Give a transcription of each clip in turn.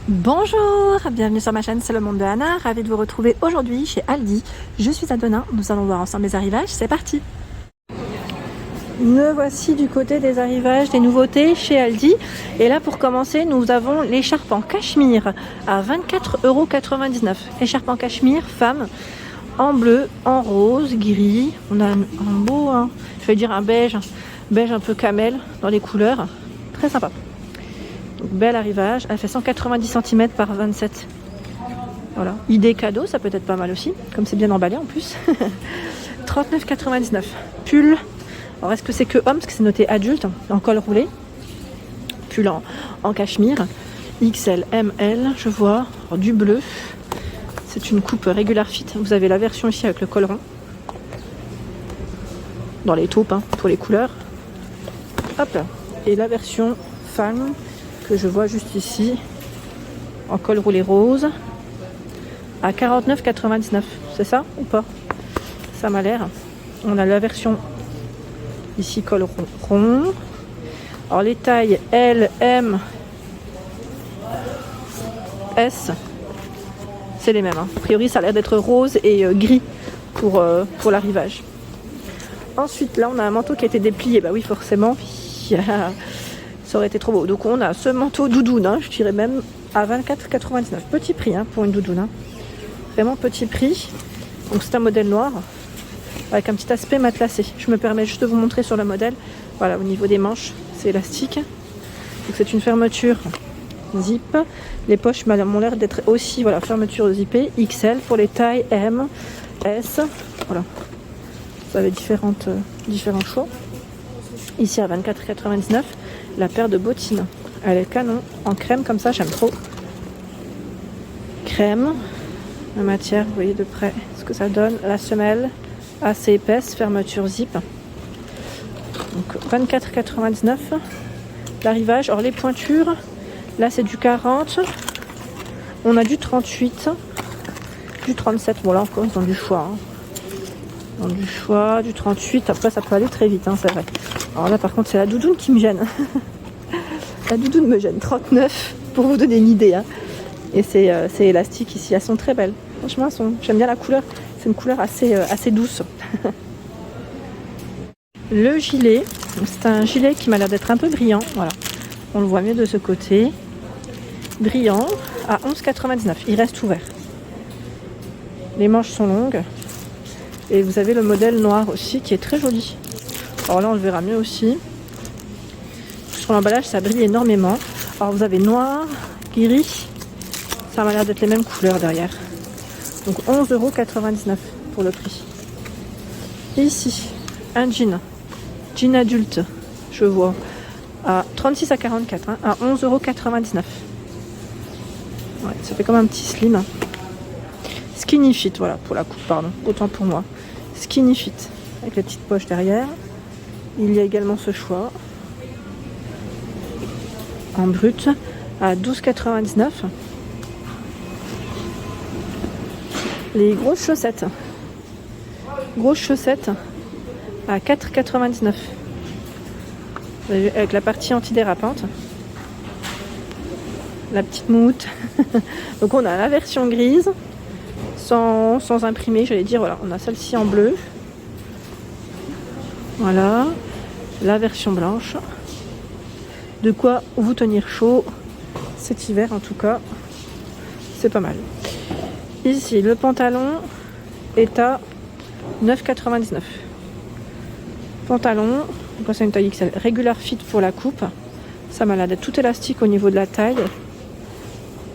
Bonjour, bienvenue sur ma chaîne, c'est le monde de Anna, ravie de vous retrouver aujourd'hui chez Aldi. Je suis à Denain, nous allons voir ensemble les arrivages, c'est parti. Me voici du côté des arrivages, des nouveautés chez Aldi. Et là pour commencer, nous avons l'écharpe en cachemire à 24,99 €. Écharpe en cachemire, femme, en bleu, en rose, gris. On a un beau, je vais dire un beige un peu camel dans les couleurs, très sympa. Donc, bel arrivage, elle fait 190 cm par 27. Voilà, idée cadeau, ça peut être pas mal aussi, comme c'est bien emballé en plus. 39,99 €. Pull, alors est-ce que c'est que homme, parce que c'est noté adulte, en col roulé. Pull en cachemire, XL, ML, je vois, alors, du bleu. C'est une coupe regular fit, vous avez la version ici avec le col rond. Dans les taupes, pour les couleurs. Hop là, et la version femme, que je vois juste ici, en col roulé rose, à 49,99 €. C'est ça ou pas? Ça m'a l'air. On a la version ici col rond. Alors les tailles L, M, S, c'est les mêmes. A priori ça a l'air d'être rose et gris pour l'arrivage. Ensuite là on a un manteau qui a été déplié. Bah oui forcément. Ça aurait été trop beau. Donc on a ce manteau doudoune, je dirais même à 24,99 €. Petit prix pour une doudoune. Vraiment petit prix. Donc c'est un modèle noir avec un petit aspect matelassé. Je me permets juste de vous montrer sur le modèle. Voilà, au niveau des manches, c'est élastique. Donc c'est une fermeture zip. Les poches m'ont l'air d'être aussi, voilà, fermeture zippée. XL pour les tailles M, S. Voilà. Vous avez différents choix. Ici à 24,99 €. La paire de bottines, elle est canon, en crème comme ça, j'aime trop. Crème, la matière, vous voyez de près ce que ça donne. La semelle, assez épaisse, fermeture zip. Donc 24,99 €. L'arrivage, alors les pointures, là c'est du 40. On a du 38, du 37. Bon là encore, ils ont du choix. Du choix, du 38. Après ça peut aller très vite, c'est vrai. Alors là par contre c'est la doudoune qui me gêne. La doudoune me gêne. 39 pour vous donner une idée. Et c'est élastique ici. Elles sont très belles. Franchement j'aime bien la couleur. C'est une couleur assez douce. Le gilet. C'est un gilet qui m'a l'air d'être un peu brillant. Voilà. On le voit mieux de ce côté. Brillant à 11,99 €. Il reste ouvert. Les manches sont longues. Et vous avez le modèle noir aussi qui est très joli. Alors là on le verra mieux aussi. Sur l'emballage ça brille énormément. Alors vous avez noir, gris. Ça m'a l'air d'être les mêmes couleurs derrière. Donc 11,99 € pour le prix. Et ici, un jean. Jean adulte, je vois. À 36 à 44, à 11,99 €. Ouais, ça fait comme un petit slim. Skinny fit, voilà, pour la coupe, pardon. Autant pour moi. Skinny fit, avec la petite poche derrière. Il y a également ce choix. En brut, à 12,99 €. Les grosses chaussettes. Grosses chaussettes à 4,99 €. Vous avez vu, avec la partie antidérapante. La petite moumoute. Donc on a la version grise. Sans imprimer, j'allais dire, voilà, on a celle-ci en bleu. Voilà, la version blanche. De quoi vous tenir chaud cet hiver en tout cas. C'est pas mal. Ici, le pantalon est à 9,99 €. Pantalon, donc c'est une taille XL, regular fit pour la coupe. Ça m'a l'air d'être tout élastique au niveau de la taille.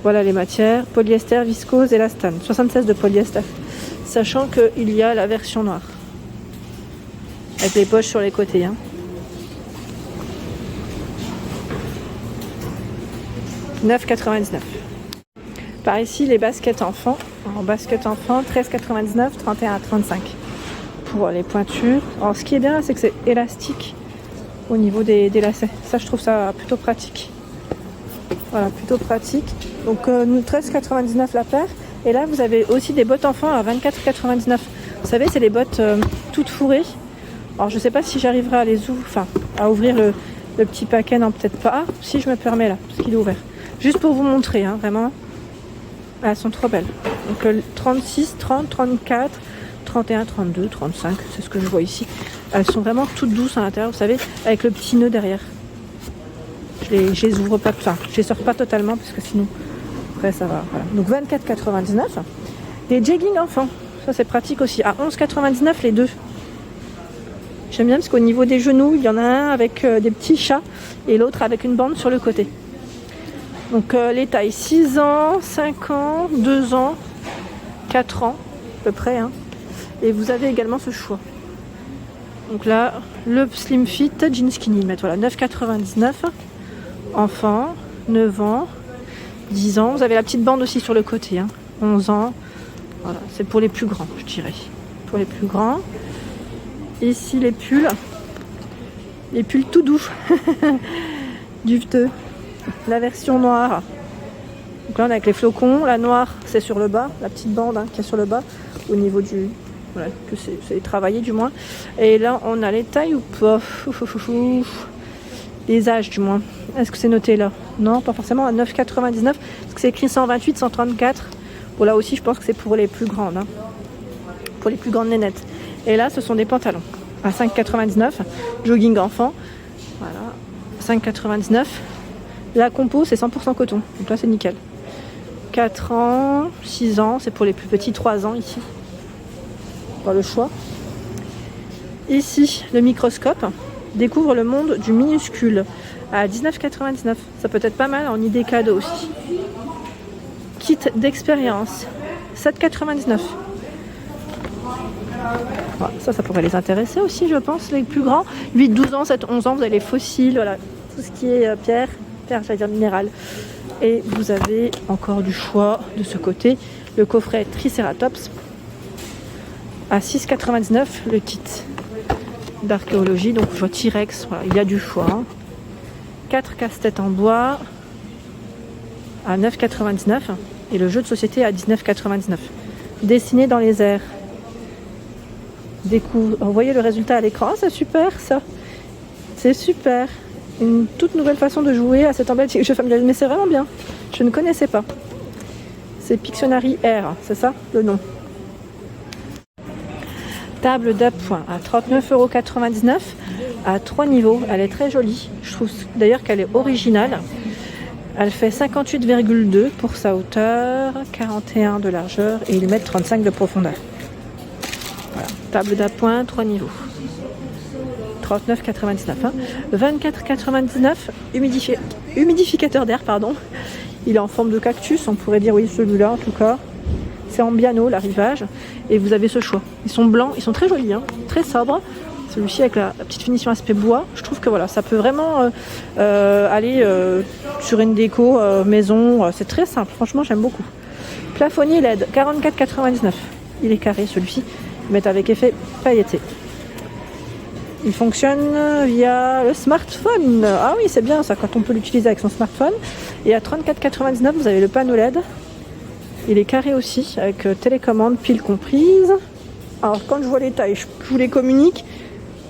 Voilà les matières, polyester, viscose, élastane. 76 de polyester. Sachant qu'il y a la version noire. Avec les poches sur les côtés. 9,99 €. Par ici, les baskets enfants. En basket enfant, 13,99 €, 31 à 35 pour les pointures. Alors ce qui est bien, c'est que c'est élastique au niveau des lacets. Ça, je trouve ça plutôt pratique. Voilà, plutôt pratique. Donc 13,99 € la paire. Et là, vous avez aussi des bottes enfants à 24,99 €. Vous savez, c'est les bottes toutes fourrées. Alors, je sais pas si j'arriverai à à ouvrir le petit paquet. Non, peut-être pas. Ah, si je me permets là, parce qu'il est ouvert. Juste pour vous montrer, hein, vraiment. Elles sont trop belles. Donc 36, 30, 34, 31, 32, 35, c'est ce que je vois ici. Elles sont vraiment toutes douces à l'intérieur, vous savez, avec le petit nœud derrière. Je les ouvre pas, enfin, je les sors pas totalement parce que sinon, après ça va. Voilà. Donc 24,99. Les jeggings enfants, ça c'est pratique aussi. À 11,99 les deux. J'aime bien parce qu'au niveau des genoux, il y en a un avec des petits chats et l'autre avec une bande sur le côté. Donc les tailles 6 ans, 5 ans, 2 ans, 4 ans à peu près. Hein. Et vous avez également ce choix. Donc là, le Slim Fit Jean Skinny, ils mettent voilà, 9,99. Enfant, 9 ans, 10 ans. Vous avez la petite bande aussi sur le côté, hein. 11 ans. Voilà, c'est pour les plus grands, je dirais. Pour les plus grands. Ici, les pulls. Les pulls tout doux. Duveteux. La version noire. Donc là, on a avec les flocons. La noire, c'est sur le bas. La petite bande hein, qui est sur le bas. Au niveau du... Voilà, que c'est travaillé du moins. Et là, on a les tailles ou pas? Les âges du moins. Est-ce que c'est noté là? Non, pas forcément à 9,99 parce que c'est écrit 128, 134. Bon là aussi je pense que c'est pour les plus grandes. Hein. Pour les plus grandes nénettes. Et là ce sont des pantalons à 5,99. Jogging enfant. Voilà. 5,99. La compo c'est 100% coton. Donc là c'est nickel. 4 ans, 6 ans, c'est pour les plus petits, 3 ans ici. Pas le choix. Ici le microscope. Découvre le monde du minuscule à 19,99. Ça peut être pas mal en idée cadeau aussi. Kit d'expérience 7,99. Voilà, ça pourrait les intéresser aussi, je pense, les plus grands. 8, 12 ans, 7, 11 ans, vous avez les fossiles, voilà, tout ce qui est pierre, j'allais dire minéral. Et vous avez encore du choix de ce côté. Le coffret Triceratops à 6,99 le kit d'archéologie, donc je vois T-Rex, voilà, il y a du choix. Hein. 4 casse-têtes en bois à 9,99 et le jeu de société à 19,99. Dessiné dans les airs. Vous voyez le résultat à l'écran, c'est super ça. C'est super. Une toute nouvelle façon de jouer à cet emballage jeu familial, mais c'est vraiment bien. Je ne connaissais pas. C'est Pictionary Air, c'est ça le nom. Table d'appoint à 39,99 € à 3 niveaux. Elle est très jolie. Je trouve d'ailleurs qu'elle est originale. Elle fait 58,2 pour sa hauteur, 41 de largeur et 1,35 m de profondeur. Voilà. Table d'appoint, 3 niveaux. 39,99 €. Hein. 24,99 humidificateur d'air, pardon. Il est en forme de cactus, on pourrait dire oui, celui-là en tout cas. C'est en piano l'arrivage et vous avez ce choix. Ils sont blancs, ils sont très jolis, hein, très sobres. Celui-ci avec la petite finition aspect bois, je trouve que voilà, ça peut vraiment aller sur une déco maison. C'est très simple, franchement j'aime beaucoup. Plafonnier LED, 44,99 €. Il est carré celui-ci, ils mettent avec effet pailleté. Il fonctionne via le smartphone. Ah oui, c'est bien ça quand on peut l'utiliser avec son smartphone. Et à 34,99 €, vous avez le panneau LED. Il est carré aussi, avec télécommande, pile comprise. Alors, quand je vois les tailles, je vous les communique.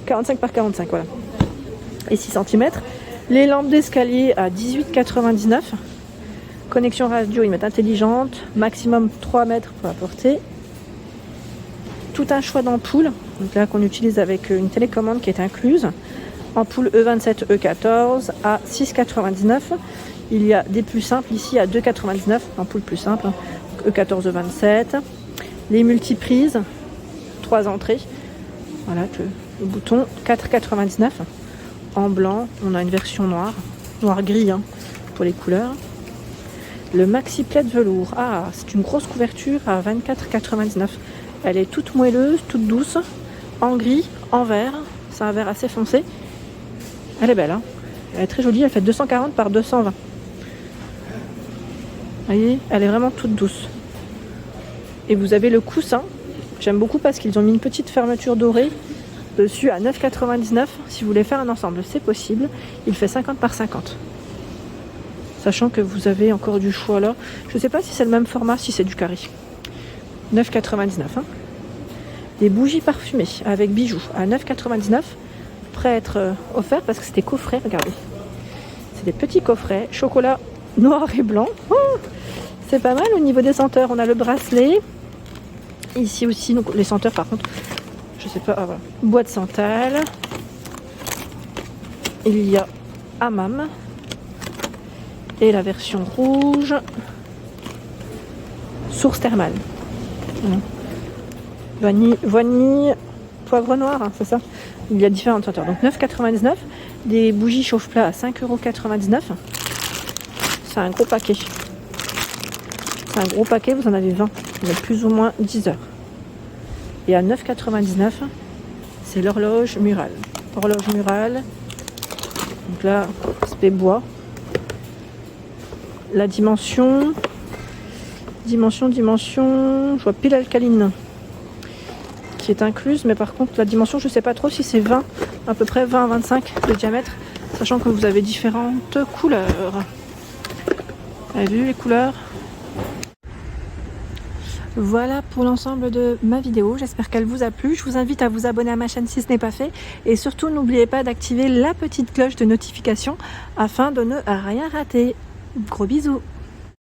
45 par 45, voilà. Et 6 cm. Les lampes d'escalier à 18,99 €. Connexion radio, ils mettent intelligente. Maximum 3 mètres pour la portée. Tout un choix d'ampoules. Donc là, qu'on utilise avec une télécommande qui est incluse. Ampoule E27, E14 à 6,99 €. Il y a des plus simples ici à 2,99 €. Ampoule plus simple. E14, E27. Les multiprises. 3 entrées. Voilà le bouton. 4,99 €. En blanc, on a une version noire. Noir-gris hein, pour les couleurs. Le maxi plaid velours. Ah, c'est une grosse couverture à 24,99 €. Elle est toute moelleuse, toute douce. En gris, en vert. C'est un vert assez foncé. Elle est belle. Hein, elle est très jolie. Elle fait 240 par 220. Vous voyez, elle est vraiment toute douce. Et vous avez le coussin. J'aime beaucoup parce qu'ils ont mis une petite fermeture dorée dessus à 9,99 €. Si vous voulez faire un ensemble, c'est possible. Il fait 50 par 50. Sachant que vous avez encore du choix là. Je ne sais pas si c'est le même format, si c'est du carré. 9,99 €. Hein. Des bougies parfumées avec bijoux à 9,99 €. Prêt à être offert parce que c'est des coffrets, regardez. C'est des petits coffrets. Chocolat noir et blanc. Oh, c'est pas mal. Au niveau des senteurs, on a le bracelet. Ici aussi, donc les senteurs par contre, je sais pas, ah, voilà. Bois de santal. Il y a hammam. Et la version rouge, source thermale. Vanille, poivre noir, hein, c'est ça. Il y a différentes senteurs. Donc 9,99 €. Des bougies chauffe-plat à 5,99 €. C'est un gros paquet. C'est un gros paquet, vous en avez 20. Il y a plus ou moins 10 heures. Et à 9,99 €, c'est l'horloge murale. Horloge murale. Donc là, aspect bois. La dimension, je vois pile alcaline qui est incluse, mais par contre la dimension je sais pas trop si c'est 20, à peu près 20 à 25 de diamètre, sachant que vous avez différentes couleurs. Vous avez vu les couleurs? Voilà pour l'ensemble de ma vidéo, j'espère qu'elle vous a plu. Je vous invite à vous abonner à ma chaîne si ce n'est pas fait, et surtout n'oubliez pas d'activer la petite cloche de notification afin de ne rien rater. Gros bisous.